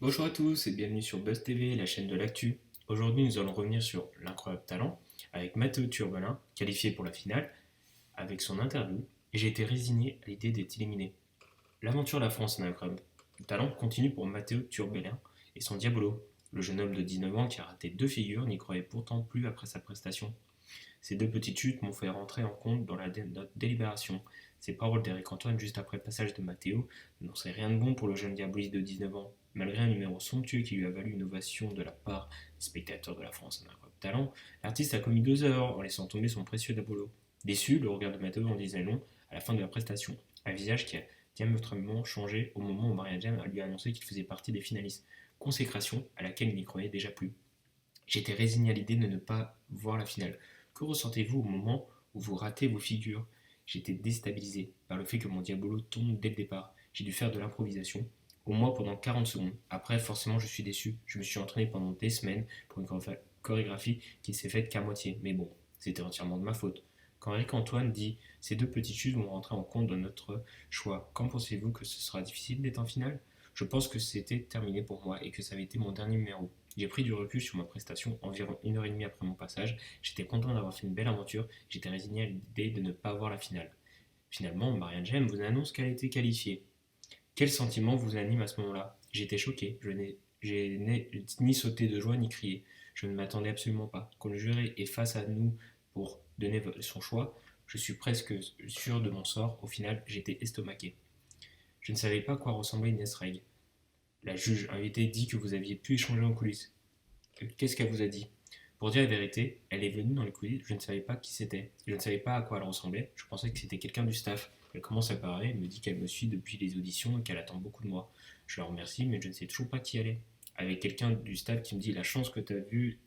Bonjour à tous et bienvenue sur Buzz TV, la chaîne de l'actu. Aujourd'hui, nous allons revenir sur l'incroyable talent avec Matteo Turbelin, qualifié pour la finale, avec son interview. Et j'ai été résigné à l'idée d'être éliminé. L'aventure de la France en incroyable talent continue pour Matteo Turbelin et son Diabolo. Le jeune homme de 19 ans qui a raté deux figures n'y croyait pourtant plus après sa prestation. Ces deux petites chutes m'ont fait rentrer en compte dans notre délibération. Ces paroles d'Eric Antoine juste après le passage de Matteo n'annonçaient rien de bon pour le jeune diaboliste de 19 ans. Malgré un numéro somptueux qui lui a valu une ovation de la part des spectateurs de la France en incroyable talent, l'artiste a commis deux erreurs en laissant tomber son précieux Diabolo. Déçu, le regard de Matteo en disait long à la fin de la prestation. Un visage qui a diamétralement changé au moment où Maria Jam lui a annoncé qu'il faisait partie des finalistes. Consécration à laquelle il n'y croyait déjà plus. J'étais résigné à l'idée de ne pas voir la finale. Que ressentez-vous au moment où vous ratez vos figures? J'étais déstabilisé par le fait que mon diabolo tombe dès le départ. J'ai dû faire de l'improvisation, au moins pendant 40 secondes. Après, forcément, je suis déçu. Je me suis entraîné pendant des semaines pour une chorégraphie qui s'est faite qu'à moitié. Mais bon, c'était entièrement de ma faute. Quand Eric Antoine dit ces deux petites choses vont rentrer en compte dans notre choix, quand pensez-vous que ce sera difficile d'être en finale? Je pense que c'était terminé pour moi et que ça avait été mon dernier numéro. J'ai pris du recul sur ma prestation environ une heure et demie après mon passage. J'étais content d'avoir fait une belle aventure. J'étais résigné à l'idée de ne pas voir la finale. Finalement, Marianne James vous annonce qu'elle a été qualifiée. Quel sentiment vous anime à ce moment-là? J'étais choqué. J'ai ni sauté de joie ni crié. Je ne m'attendais absolument pas. Quand le jury est face à nous pour donner son choix, je suis presque sûr de mon sort. Au final, j'étais estomaqué. Je ne savais pas à quoi ressemblait Inès Reg. La juge invitée dit que vous aviez pu échanger en coulisses. Qu'est-ce qu'elle vous a dit? Pour dire la vérité, elle est venue dans les coulisses, je ne savais pas qui c'était. Je ne savais pas à quoi elle ressemblait, je pensais que c'était quelqu'un du staff. Elle commence à parler, elle me dit qu'elle me suit depuis les auditions et qu'elle attend beaucoup de moi. Je la remercie, mais je ne sais toujours pas qui elle est. Avec quelqu'un du staff qui me dit la chance que tu as vue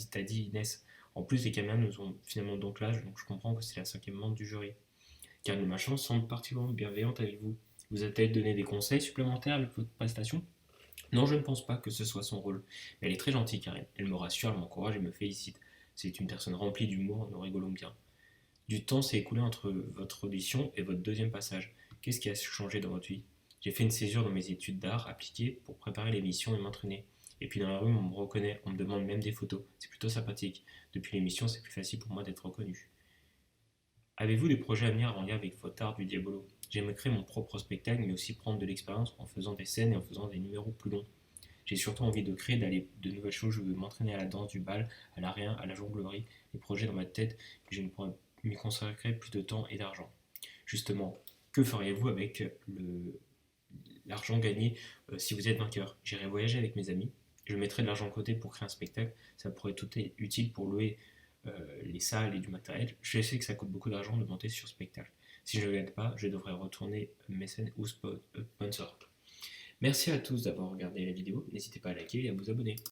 t'as dit Inès. En plus, les caméras nous ont finalement donc l'âge, donc je comprends que c'est la cinquième membre du jury. Karine Machin semble particulièrement bienveillante avec vous. Vous a-t-elle donné des conseils supplémentaires avec votre prestation? Non, je ne pense pas que ce soit son rôle. Mais elle est très gentille, Karine. Elle me rassure, elle m'encourage et me félicite. C'est une personne remplie d'humour, nous rigolons bien. Du temps s'est écoulé entre votre audition et votre deuxième passage. Qu'est-ce qui a changé dans votre vie? J'ai fait une césure dans mes études d'art appliquées pour préparer l'émission et m'entraîner. Et puis dans la rue, on me reconnaît, on me demande même des photos. C'est plutôt sympathique. Depuis l'émission, c'est plus facile pour moi d'être reconnu. Avez-vous des projets à venir en lien avec votre art du diabolo? J'aimerais créer mon propre spectacle, mais aussi prendre de l'expérience en faisant des scènes et en faisant des numéros plus longs. J'ai surtout envie de créer d'aller de nouvelles choses. Je veux m'entraîner à la danse du bal, à l'arien, à la jonglerie, des projets dans ma tête que je ne pourrais m'y consacrer plus de temps et d'argent. Justement, que feriez-vous avec l'argent gagné si vous êtes vainqueur? J'irai voyager avec mes amis. Je mettrai de l'argent de côté pour créer un spectacle. Ça pourrait tout être utile pour louer les salles et du matériel. Je sais que ça coûte beaucoup d'argent de monter sur spectacle. Si je ne le gagne pas, je devrais retourner mécène ou sponsor. Merci à tous d'avoir regardé la vidéo. N'hésitez pas à liker et à vous abonner.